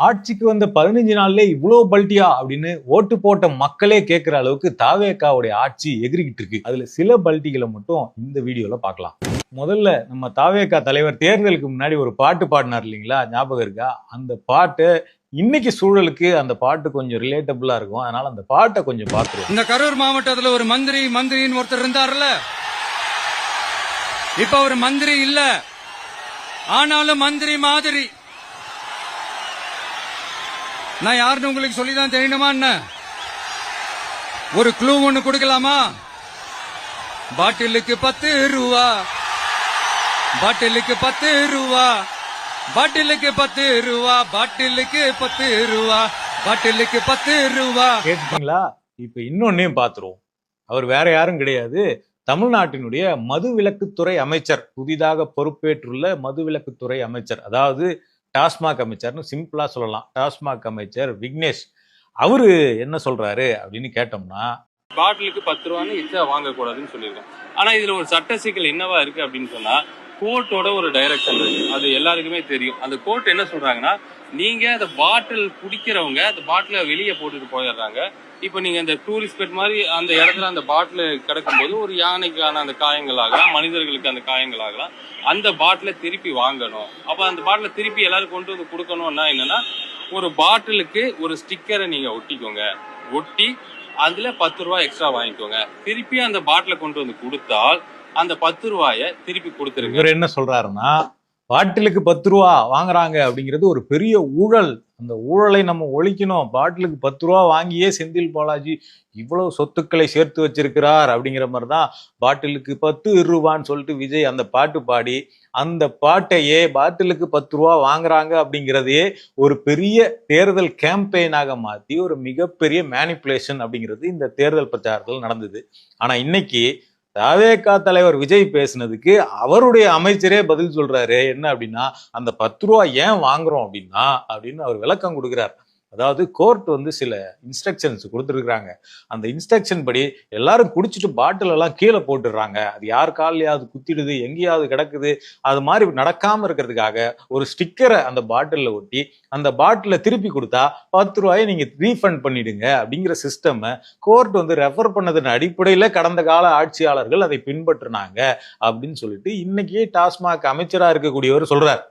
ஆட்சிக்கு வந்த 15 நாள்ல இவ்வளவு பல்ட்டியா அப்படின்னு ஓட்டு போட்ட மக்களே கேட்கிற அளவுக்கு தாவேகாவுடைய ஆட்சி எகிரிக்கிட்டு இருக்கு. அதுல சில பல்ட்டிகளை மட்டும் இந்த வீடியோல பார்க்கலாம். முதல்ல நம்ம தாவேகா தலைவர் தேர்தலுக்கு முன்னாடி ஒரு பாட்டு பாடினார் இல்லைங்களா, ஞாபகம் இருக்கா? அந்த பாட்டு இன்னைக்கு சூழலுக்கு அந்த பாட்டு கொஞ்சம் ரிலேட்டபிளா இருக்கும். அதனால அந்த பாட்டை கொஞ்சம் பார்த்துருவோம். இந்த கரூர் மாவட்டத்துல ஒரு மந்திரின்னு ஒருத்தர் இருந்தார்ல, இப்ப ஒரு மந்திரி இல்ல, ஆனாலும் மந்திரி மாதிரி. நான் யாருன்னு உங்களுக்கு சொல்லிதான் தெரியணுமா என்ன? ஒரு க்ளூ ஒண்ணு கொடுக்கலாமா? பாட்டிலுக்கு 10 ரூபா, பாட்டிலுக்கு 10 ரூபா, பாட்டிலுக்கு 10 ரூபா, பாட்டிலுக்கு 10 ரூபா, பாட்டிலுக்கு 10 ரூபா. கேட்டுட்டீங்களா? இப்ப இன்னொன்னையும் பார்த்துருவோம். அவர் வேற யாரும் கிடையாது, தமிழ்நாட்டினுடைய மதுவிலக்குத்துறை அமைச்சர், புதிதாக பொறுப்பேற்றுள்ள மதுவிலக்குத்துறை அமைச்சர், அதாவது டாஸ்மாக் அமைச்சர்னு சிம்பிளா சொல்லலாம். டாஸ்மாக் அமைச்சர் விக்னேஷ் அவரு என்ன சொல்றாரு அப்படின்னு கேட்டோம்னா, பாட்டிலுக்கு 10 ரூபான்னு எச்சா வாங்கக்கூடாதுன்னு சொல்லியிருக்கேன். ஆனா இதுல ஒரு சட்ட சிக்கல் என்னவா இருக்கு அப்படின்னு சொன்னா, கோர்ட்டோட ஒரு டைரக்ஷன் இருக்கு, அது எல்லாருக்குமே தெரியும். அந்த கோர்ட் என்ன சொல்றாங்கன்னா, நீங்க அந்த பாட்டில் குடிக்கிறவங்க அந்த பாட்டில வெளியே போட்டுட்டு போயிடுறாங்க. இப்ப நீங்க அந்த டூரிஸ்ட் ஸ்பாட் மாதிரி அந்த இடத்துல அந்த பாட்டில் கிடக்கும்போது ஒரு யானைக்கான அந்த காயங்கள் ஆகலாம், மனிதர்களுக்கு அந்த காயங்கள் ஆகலாம். அந்த பாட்டில திருப்பி வாங்கணும். அப்ப அந்த பாட்டில திருப்பி எல்லாரும் கொண்டு வந்து கொடுக்கணும்னா என்னன்னா, ஒரு பாட்டிலுக்கு ஒரு ஸ்டிக்கரை நீங்க ஒட்டிக்கோங்க, ஒட்டி அதுல 10 ரூபாய் எக்ஸ்ட்ரா வாங்கிக்கோங்க. திருப்பி அந்த பாட்டில கொண்டு வந்து கொடுத்தால் அந்த 10 ரூபாய திருப்பி கொடுத்துருங்க. இவர் என்ன சொல்றாருன்னா, பாட்டிலுக்கு 10 ரூபா வாங்குறாங்க அப்படிங்கிறது ஒரு பெரிய ஊழல், அந்த ஊழலை நம்ம ஒழிக்கணும். பாட்டிலுக்கு 10 ரூபா வாங்கியே செந்தில் பாலாஜி இவ்வளவு சொத்துக்களை சேர்த்து வச்சிருக்கிறார் அப்படிங்கிற மாதிரிதான் பாட்டிலுக்கு 10 ரூபான்னு சொல்லிட்டு விஜய் அந்த பாட்டு பாடி, அந்த பாட்டையே பாட்டிலுக்கு 10 ரூபா வாங்குறாங்க அப்படிங்கிறதையே ஒரு பெரிய தேர்தல் கேம்பெயினாக மாத்தி ஒரு மிகப்பெரிய மேனிப்புலேஷன் அப்படிங்கிறது இந்த தேர்தல் பிரச்சாரத்தில் நடந்தது. ஆனா இன்னைக்கு தாவேகா தலைவர் விஜய் பேசினதுக்கு அவருடைய அமைச்சரே பதில் சொல்றாரு. என்ன அப்படின்னா, அந்த 10 ரூபா ஏன் வாங்குறோம் அப்படின்னா அப்படின்னு அவர் விளக்கம் கொடுக்கிறார். அதாவது கோர்ட் சில இன்ஸ்ட்ரக்ஷன்ஸ் கொடுத்துருக்குறாங்க. அந்த இன்ஸ்ட்ரக்ஷன் படி எல்லாரும் குடிச்சிட்டு பாட்டில் எல்லாம் கீழே போட்டுடுறாங்க. அது யார் காலையாவது குத்திடுது, எங்கேயாவது கிடக்குது. அது மாதிரி நடக்காம இருக்கிறதுக்காக ஒரு ஸ்டிக்கரை அந்த பாட்டில ஒட்டி அந்த பாட்டில திருப்பி கொடுத்தா 10 ரூபாயை நீங்க ரீஃபண்ட் பண்ணிடுங்க அப்படிங்கிற சிஸ்டம் கோர்ட் ரெஃபர் பண்ணதன் அடிப்படையில கடந்த கால ஆட்சியாளர்கள் அதை பின்பற்றினாங்க அப்படின்னு சொல்லிட்டு இன்னைக்கு டாஸ்மாக் அமைச்சரா இருக்கக்கூடியவர் சொல்றார்.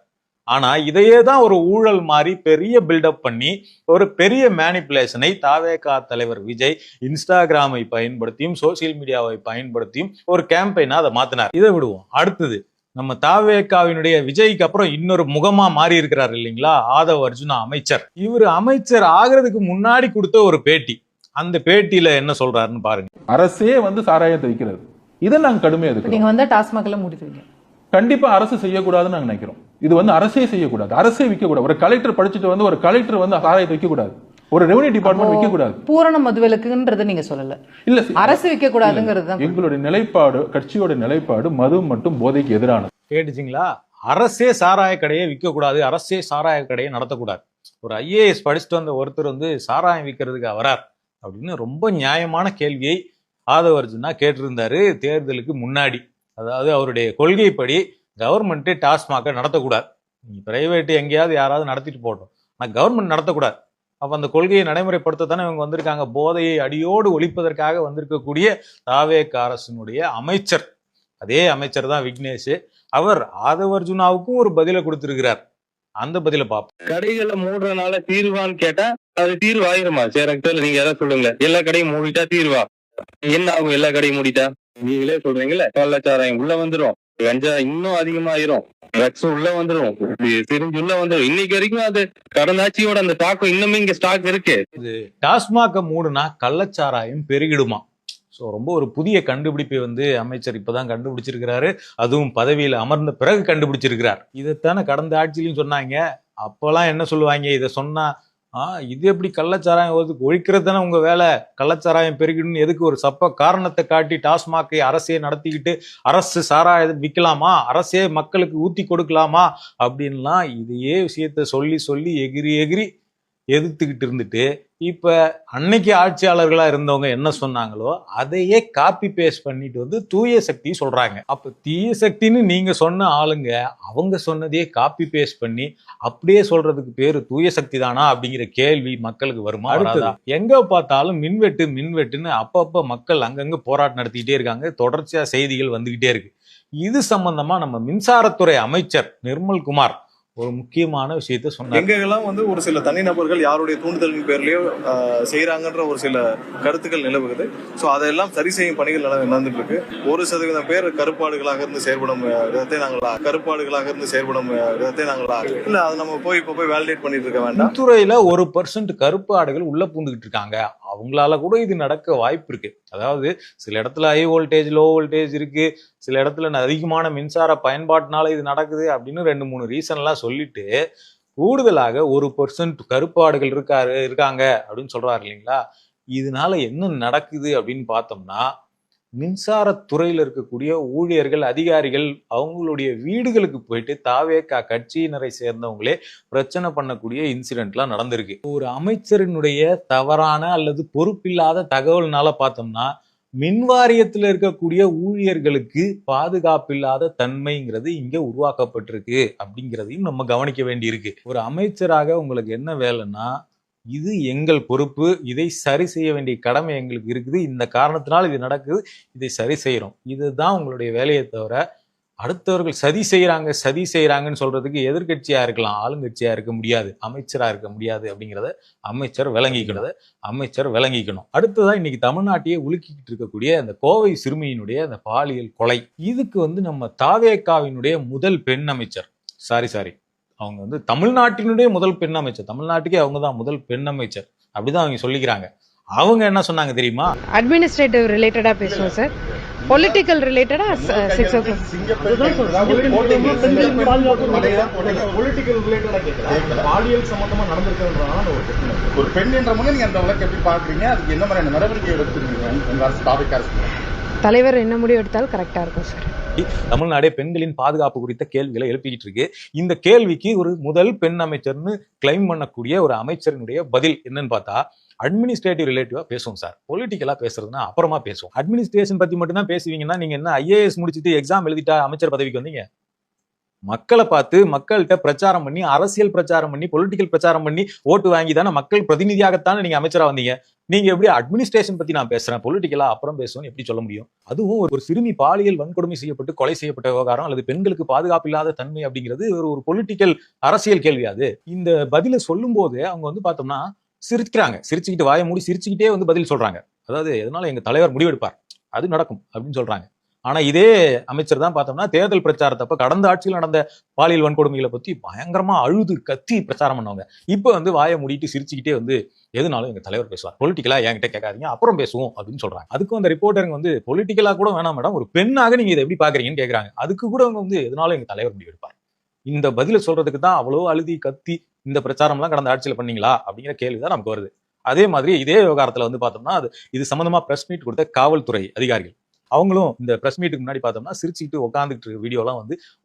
ஆனா இதையே தான் ஒரு ஊழல் மாதிரி பெரிய பில்டப் பண்ணி ஒரு பெரிய மேனிப்புலேஷனை தாவேகா தலைவர் விஜய் இன்ஸ்டாகிராமை பயன்படுத்தியும் சோசியல் மீடியாவை பயன்படுத்தியும் ஒரு கேம்பெயினா அதை மாத்தினார். இதை விடுவோம். அடுத்தது நம்ம தாவேகாவினுடைய விஜய்க்கு அப்புறம் இன்னொரு முகமா மாறி இருக்கிறார் இல்லைங்களா, ஆதவ் அர்ஜுனா அமைச்சர். இவர் அமைச்சர் ஆகிறதுக்கு முன்னாடி கொடுத்த ஒரு பேட்டி, அந்த பேட்டியில என்ன சொல்றாருன்னு பாருங்க. அரசே சாராயத்தை விற்கிறது, இதை நாங்க கடுமையா எதிர்க்கிறோம். நீங்க டாஸ்மாக்ல மூடிடுவீங்க? கண்டிப்பா அரசு செய்யக்கூடாதுன்னு நாங்க நினைக்கிறோம். இது அரசே செய்யக்கூடாது, அரசே விற்க கூடாது. ஒரு கலெக்டர் படிச்சுட்டு ஒரு கலெக்டர் சாராயத்தை விற்க கூடாது, ஒரு ரெவன்யூ டிபார்ட்மெண்ட் விற்க கூடாது. பூரண மதுவிலக்குன்றது நீங்க சொல்லல, இல்ல அரசு விற்க கூடாதுங்கிறது எங்களுடைய நிலைப்பாடு, கட்சியோட நிலைப்பாடு மது மற்றும் போதைக்கு எதிரானது. கேட்டுச்சிங்களா? அரசே சாராய கடையை விற்க கூடாது, அரசே சாராய கடையை நடத்தக்கூடாது. ஒரு IAS படிச்சுட்டு வந்த ஒருத்தர் சாராயம் விற்கிறதுக்கு வரார் அப்படின்னு ரொம்ப நியாயமான கேள்வியை ஆதவ் அர்ஜுனா கேட்டிருந்தாரு தேர்தலுக்கு முன்னாடி. அதாவது அவருடைய கொள்கைப்படி கவர்மெண்ட் டாஸ்மாக நடத்தக்கூடாது, நீங்க பிரைவேட் எங்கேயாவது யாராவது நடத்திட்டு போட்டோம், ஆனால் கவர்மெண்ட் நடத்தக்கூடாது. அப்ப அந்த கொள்கையை நடைமுறைப்படுத்தத்தானே இவங்க வந்திருக்காங்க. போதையை அடியோடு ஒழிப்பதற்காக வந்திருக்கக்கூடிய தாவேகா அரசினுடைய அமைச்சர், அதே அமைச்சர் தான் விக்னேஷ். அவர் ஆதவ் அர்ஜுனாவுக்கும் ஒரு பதிலை கொடுத்திருக்கிறார். அந்த பதிலை பார்ப்போம். கடைகளை மூடுறதுனால தீர்வான்னு கேட்டா அது தீர்வு ஆயிருமா? சரி, நீங்க எதாவது சொல்லுங்க. எல்லா கடையும் மூடிட்டா தீர்வா என்ன ஆகும்? எல்லா கடையும் மூடிட்டா நீங்களே சொல்றீங்கல்ல, கள்ளச்சாராயம் உள்ள வந்துரும், கஞ்சா இன்னும் அதிகமாயிரும், ட்ரக்ஸ் உள்ள வந்துரும், சிரிஞ்சு உள்ள வந்துரும். இன்னைக்கு வரைக்கும் அது கடந்த ஆட்சியோட அந்த தாக்கம் இன்னுமே இங்க ஸ்டாக் இருக்கு. இது டாஸ்மாக மூடுனா கள்ளச்சாராயம் பெருகிடுமா? ஸோ ரொம்ப ஒரு புதிய கண்டுபிடிப்பை அமைச்சர் இப்பதான் கண்டுபிடிச்சிருக்கிறாரு. அதுவும் பதவியில் அமர்ந்த பிறகு கண்டுபிடிச்சிருக்கிறார். இதைத்தானே கடந்த ஆட்சியிலும் சொன்னாங்க. அப்பெல்லாம் என்ன சொல்லுவாங்க, இதை சொன்னா இது எப்படி கள்ளச்சாராயம் ஒழிக்கிறது தானே உங்க வேலை, கள்ளச்சாராயம் பெருகிடுன்னு எதுக்கு ஒரு சப்ப காரணத்தை காட்டி டாஸ்மாகை அரசே நடத்திக்கிட்டு அரசு சாராயம் விற்கலாமா, அரசே மக்களுக்கு ஊத்தி கொடுக்கலாமா அப்படின்லாம் இதையே விஷயத்த சொல்லி சொல்லி எகிரி எதிர்த்துக்கிட்டு இருந்துட்டு இப்ப அன்னைக்கு ஆட்சியாளர்களா இருந்தவங்க என்ன சொன்னாங்களோ அதையே காப்பி பேஸ்ட் பண்ணிட்டு வந்து தூய சக்தி சொல்றாங்க. அப்ப தீய சக்தின்னு நீங்க சொன்ன ஆளுங்க அவங்க சொன்னதையே காப்பி பேஸ்ட் பண்ணி அப்படியே சொல்றதுக்கு பேரு தூய சக்தி தானா அப்படிங்கிற கேள்வி மக்களுக்கு வருமா? அடுத்ததா எங்க பார்த்தாலும் மின்வெட்டுன்னு அப்பப்ப மக்கள் அங்கங்க போராட்டம் நடத்திக்கிட்டே இருக்காங்க. தொடர்ச்சியா செய்திகள் வந்துகிட்டே இருக்கு. இது சம்பந்தமா நம்ம மின்சாரத்துறை அமைச்சர் நிர்மல்குமார் ஒரு முக்கியமான விஷயத்த சொன்னாங்க. எங்கெல்லாம் ஒரு சில தனிநபர்கள் யாருடைய தூண்டுதலின் பேர்லயோ செய்யறாங்கன்ற ஒரு சில கருத்துக்கள் நிலவுகிறது. ஸோ அதெல்லாம் சரி செய்யும் பணிகள் நடந்துட்டு இருக்கு. 1% பேர் கருப்பாடுகளாக இருந்து செயல்படும் விதத்தை நாங்களா இல்ல அதை நம்ம இப்ப போய் வேலிடேட் பண்ணிட்டு இருக்க வேண்டாம். துறையில 1% கருப்பு ஆடுகள் உள்ள பூந்துகிட்டு இருக்காங்க. அவங்களால கூட இது நடக்க வாய்ப்பு இருக்கு. அதாவது சில இடத்துல ஹை வோல்டேஜ் லோ வோல்டேஜ் இருக்கு, சில இடத்துல அதிகமான மின்சார பயன்பாட்டினால இது நடக்குது அப்படின்னு 2-3 ரீசன் எல்லாம் சொல்லிட்டு கூடுதலாக 1% கருப்பாடுகள் இருக்காங்க அப்படின்னு சொல்றாரு இல்லைங்களா? இதனால என்ன நடக்குது அப்படின்னு பார்த்தோம்னா மின்சாரத்துறையில இருக்கக்கூடிய ஊழியர்கள் அதிகாரிகள் அவங்களுடைய வீடுகளுக்கு போயிட்டு தாவேகா கட்சியினரை சேர்ந்தவங்களே பிரச்சனை பண்ணக்கூடிய இன்சிடென்ட்லாம் நடந்திருக்கு. ஒரு அமைச்சரினுடைய தவறான அல்லது பொறுப்பில்லாத தகவல்னால பார்த்தோம்னா மின்வாரியத்துல இருக்கக்கூடிய ஊழியர்களுக்கு பாதுகாப்பில்லாத தன்மைங்கிறது இங்க உருவாக்கப்பட்டிருக்கு அப்படிங்கிறதையும் நம்ம கவனிக்க வேண்டியிருக்கு. ஒரு அமைச்சராக உங்களுக்கு என்ன வேலைன்னா இது எங்கள் பொறுப்பு, இதை சரி செய்ய வேண்டிய கடமை எங்களுக்கு இருக்குது, இந்த காரணத்தினால் இது நடக்குது, இதை சரி செய்யறோம், இதுதான் உங்களுடைய வேலையை தவிர அடுத்தவர்கள் சதி செய்யறாங்கன்னு சொல்றதுக்கு எதிர்கட்சியா இருக்கலாம், ஆளுங்கட்சியா இருக்க முடியாது, அமைச்சரா இருக்க முடியாது அப்படிங்கிறத அமைச்சர் விளங்கிக்கணும். அடுத்ததா இன்னைக்கு தமிழ்நாட்டையே உலுக்கிட்டு இருக்கக்கூடிய அந்த கோவை சிறுமியினுடைய அந்த பாலியல் கொலை, இதுக்கு நம்ம தாவேகாவினுடைய முதல் பெண் அமைச்சர் அவங்க தமிழ்நாட்டினுடைய முதல் பெண் அமைச்சர், தமிழ்நாட்டுக்கே அவங்க தான் முதல் பெண் அமைச்சர் அப்படிதான் அவங்க சொல்லிக்கிறாங்க. அவங்க என்ன சொன்னாங்க தெரியுமா? அட்மினிஸ்ட்ரேட்டிவ் ரிலேட்டடா பேசுவோம் சார், பொலிட்டிக்கல் ரிலேட்டடா பாலியல் சம்பந்தமா நடந்திருக்கிறதுனால ஒரு பெண் என்ற முறை நீங்க அந்த வழக்கு எப்படி பாக்குறீங்க? அதுக்கு என்ன மாதிரியான நடவடிக்கை எடுத்துருக்கீங்க? தலைவர் என்ன முடிவு எடுத்தாலும் கரெக்டா இருக்கும் சார். தமிழ்நாடே பெண்களின் பாதுகாப்பு குறித்த கேள்விகளை எழுப்பிக்கிட்டு இருக்கு. இந்த கேள்விக்கு ஒரு முதல் பெண் அமைச்சர்னு கிளைம் பண்ணக்கூடிய ஒரு அமைச்சரினுடைய பதில் என்னன்னு பார்த்தா அட்மினிஸ்ட்ரேட்டிவ் ரிலேட்டிவா பேசுவோம் சார், பொலிட்டிக்கலா பேசுறதுன்னா அப்புறமா பேசுவோம். அட்மினிஸ்ட்ரேஷன் பத்தி மட்டும் தான் பேசுவீங்கன்னா நீங்க என்ன ஐஏஎஸ் முடிச்சுட்டு எக்ஸாம் எழுதிட்டா அமைச்சர் பதவிக்கு வந்தீங்க? மக்களை பார்த்து மக்கள்கிட்ட பிரச்சாரம் பண்ணி அரசியல் பிரச்சாரம் பண்ணி பொலிட்டிக்கல் பிரச்சாரம் பண்ணி ஓட்டு வாங்கி தானே மக்கள் பிரதிநிதியாகத்தானே நீங்க அமைச்சரா வந்தீங்க. நீங்க எப்படி அட்மினிஸ்ட்ரேஷன் பத்தி நான் பேசுறேன் பொலிட்டிக்கலா அப்புறம் பேசுவோம் எப்படி சொல்ல முடியும்? அதுவும் ஒரு சிறுமி பாலியல் வன்கொடுமை செய்யப்பட்டு கொலை செய்யப்பட்ட விவகாரம் அல்லது பெண்களுக்கு பாதுகாப்பு இல்லாத தன்மை அப்படிங்கிறது ஒரு பொலிட்டிக்கல் அரசியல் கேள்வி. அது இந்த பதில சொல்லும் போது அவங்க பார்த்தோம்னா சிரிச்சுக்கிட்டு வாயை மூடி சிரிச்சுக்கிட்டே பதில் சொல்றாங்க. அதாவது எதனால எங்க தலைவர் முடிவெடுப்பார், அது நடக்கும் அப்படின்னு சொல்றாங்க. ஆனா இதே அமைச்சர் தான் பார்த்தோம்னா தேர்தல் பிரச்சாரத்தப்ப கடந்த ஆட்சியில் நடந்த பாலியல் வன்கொடுமைகளை பத்தி பயங்கரமா அழுது கத்தி பிரச்சாரம் பண்ணவங்க இப்ப வாயை மூடிட்டு சிரிச்சுக்கிட்டே எதுனாலும் எங்க தலைவர் பேசுவார், பொலிட்டிக்கலா என்கிட்ட கேட்காதீங்க அப்புறம் பேசுவோம் அப்படின்னு சொல்றாங்க. அதுக்கும் அந்த ரிப்போர்ட்டருங்க பொலிட்டிக்கலா கூட வேணாம் மேடம், ஒரு பெண்ணாக நீங்க இதை எப்படி பாக்குறீங்கன்னு கேட்கறாங்க. அதுக்கு கூட அவங்க எதனாலும் எங்க தலைவர் முடிவு எடுப்பார். இந்த பதில சொல்றதுக்கு தான் அவ்வளவு அழுதி கத்தி இந்த பிரச்சாரம் எல்லாம் கடந்த ஆட்சியில பண்ணீங்களா அப்படிங்கிற கேள்விதான் நமக்கு வருது. அதே மாதிரி இதே விவகாரத்துல பார்த்தோம்னா இது சம்பந்தமா பிரஸ் மீட் கொடுத்த காவல்துறை அதிகாரிகள் அவங்களும் இந்த பிரஸ் மீட்டுக்கு முன்னாடி பார்த்தோம்னா சிரிச்சுக்கிட்டு உட்காந்துட்டு இருக்க வீடியோலாம்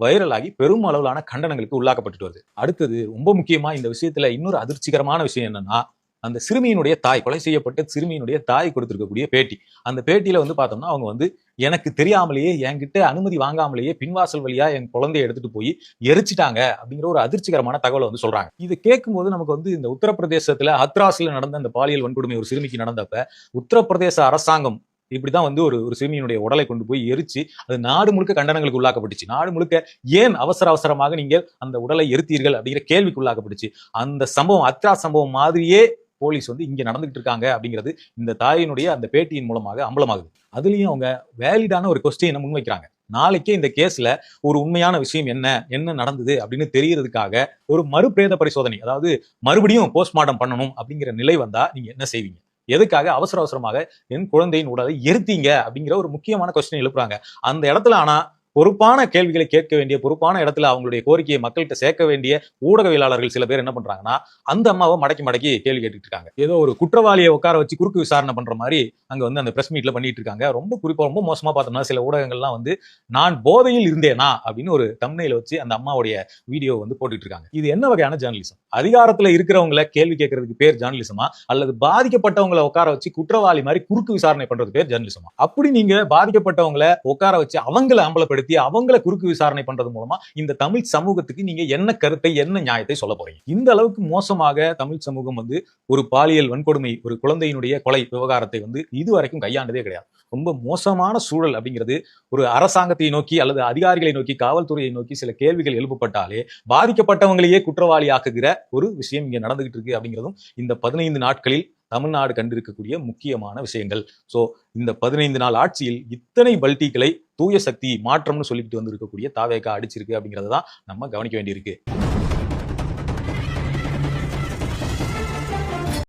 வைரல் ஆகி பெரும் அளவிலான கண்டனங்களுக்கு உள்ளாக்கப்பட்டு வருது. அடுத்தது ரொம்ப முக்கியமா இந்த விஷயத்துல இன்னொரு அதிர்ச்சிகரமான விஷயம் என்னன்னா அந்த சிறுமியினுடைய தாய், கொலை செய்யப்பட்ட சிறுமியினுடைய தாய் கொடுத்திருக்கக்கூடிய பேட்டி. அந்த பேட்டியில பார்த்தோம்னா அவங்க எனக்கு தெரியாமலேயே என்கிட்ட அனுமதி வாங்காமலேயே பின்வாசல் வழியா என் குழந்தைய எடுத்துட்டு போய் எரிச்சிட்டாங்க அப்படிங்கிற ஒரு அதிர்ச்சிகரமான தகவலை சொல்றாங்க. இது கேட்கும்போது நமக்கு இந்த உத்தரப்பிரதேசத்துல ஹத்ராஸ்ல நடந்த அந்த பாலியல் வன்கொடுமை ஒரு சிறுமிக்கு நடந்தப்ப உத்தரப்பிரதேச அரசாங்கம் இப்படிதான் ஒரு சிறுமியினுடைய உடலை கொண்டு போய் எரிச்சு அது நாடு முழுக்க கண்டனங்களுக்கு உள்ளாக்கப்பட்டுச்சு. நாடு முழுக்க ஏன் அவசரமாக நீங்கள் அந்த உடலை எரித்தீர்கள் அப்படிங்கிற கேள்விக்கு உள்ளாக்கப்பட்டுச்சு. அந்த சம்பவம் ஹத்ராஸ் சம்பவம் மாதிரியே போலீஸ் இங்க நடந்துகிட்டு இருக்காங்க அப்படிங்கிறது இந்த தாயினுடைய அந்த பேட்டியின் மூலமாக அம்பலமாகுது. அதுலயும் அவங்க வேலிடான ஒரு கொஸ்டினை முன்வைக்கிறாங்க. நாளைக்கே இந்த கேஸ்ல ஒரு உண்மையான விஷயம் என்ன நடந்தது அப்படின்னு தெரியறதுக்காக ஒரு மறுபிரேத பரிசோதனை, அதாவது மறுபடியும் போஸ்ட்மார்ட்டம் பண்ணணும் அப்படிங்கிற நிலை வந்தா நீங்க என்ன செய்வீங்க? எதுக்காக அவசரமாக என் குழந்தையின் உடலை எரித்தீங்க அப்படிங்கிற ஒரு முக்கியமான கொஸ்டின் எழுப்புறாங்க. அந்த இடத்துல ஆனா பொறுப்பான கேள்விகளை கேட்க வேண்டிய, பொறுப்பான இடத்துல அவங்களுடைய கோரிக்கையை மக்கள்கிட்ட சேர்க்க வேண்டிய ஊடகவியலாளர்கள் சில பேர் என்ன பண்றாங்கன்னா அந்த அம்மாவை மடக்கி கேள்வி கேட்டுட்டு இருக்காங்க. ஏதோ ஒரு குற்றவாளியை உட்கார வச்சு குறுக்கு விசாரணை பண்ற மாதிரி அங்க வந்து அந்த பிரஸ் மீட்ல பண்ணிட்டு இருக்காங்க. ரொம்ப குறிப்பா ரொம்ப மோசமா பார்த்தோம்னா சில ஊடகங்கள்லாம் வந்து நான் போதையில் இருந்தேனா அப்படின்னு ஒரு தம்ப்நெயில வச்சு அந்த அம்மாவுடைய வீடியோ வந்து போட்டுட்டு இருக்காங்க. இது என்ன வகையான ஜேர்னலிசம்? அதிகாரத்துல இருக்கிறவங்களை கேள்வி கேட்கறதுக்கு பேர் ஜேர்னலிசமா, அல்லது பாதிக்கப்பட்டவங்களை உட்கார வச்சு குற்றவாளி மாதிரி குறுக்கு விசாரணை பண்றது பேர் ஜேர்னலிசமா? அப்படி நீங்க பாதிக்கப்பட்டவங்களை உட்கார வச்சு அவங்களை அம்பலப்படுத்தி அவங்களை குறுக்கு விசாரணை பண்றது மூலமா இந்த தமிழ் சமூகத்துக்கு நீங்க என்ன கருத்தை, என்ன நியாயத்தை சொல்ல போறீங்க? இந்த அளவுக்கு மோசமாக தமிழ் சமூகம் வந்து ஒரு பாலியல் வன்கொடுமை, ஒரு குழந்தையினுடைய கொலை விவகாரத்தை வந்து இதுவரைக்கும் கையாண்டதே கிடையாது. ரொம்ப மோசமான சூழல் அப்படிங்கிறது ஒரு அரசாங்கத்தை நோக்கி அல்லது அதிகாரிகளை நோக்கி, காவல்துறையை நோக்கி சில கேள்விகள் எழுப்பப்பட்டாலே பாதிக்கப்பட்டவங்களையே குற்றவாளி ஆக்குகிற ஒரு விஷயம் இங்க நடந்துகிட்டு இருக்கு அப்படிங்கிறதும் இந்த 15 நாட்களில் தமிழ்நாடு கண்டிருக்கக்கூடிய முக்கியமான விஷயங்கள். சோ இந்த 15 நாள் ஆட்சியில் இத்தனை பல்டிகளை தூய சக்தி மாற்றம்னு சொல்லிட்டு வந்திருக்கக்கூடிய தாவேகா அடிச்சிருக்கு அப்படிங்கறத தான் நம்ம கவனிக்க வேண்டியிருக்கு.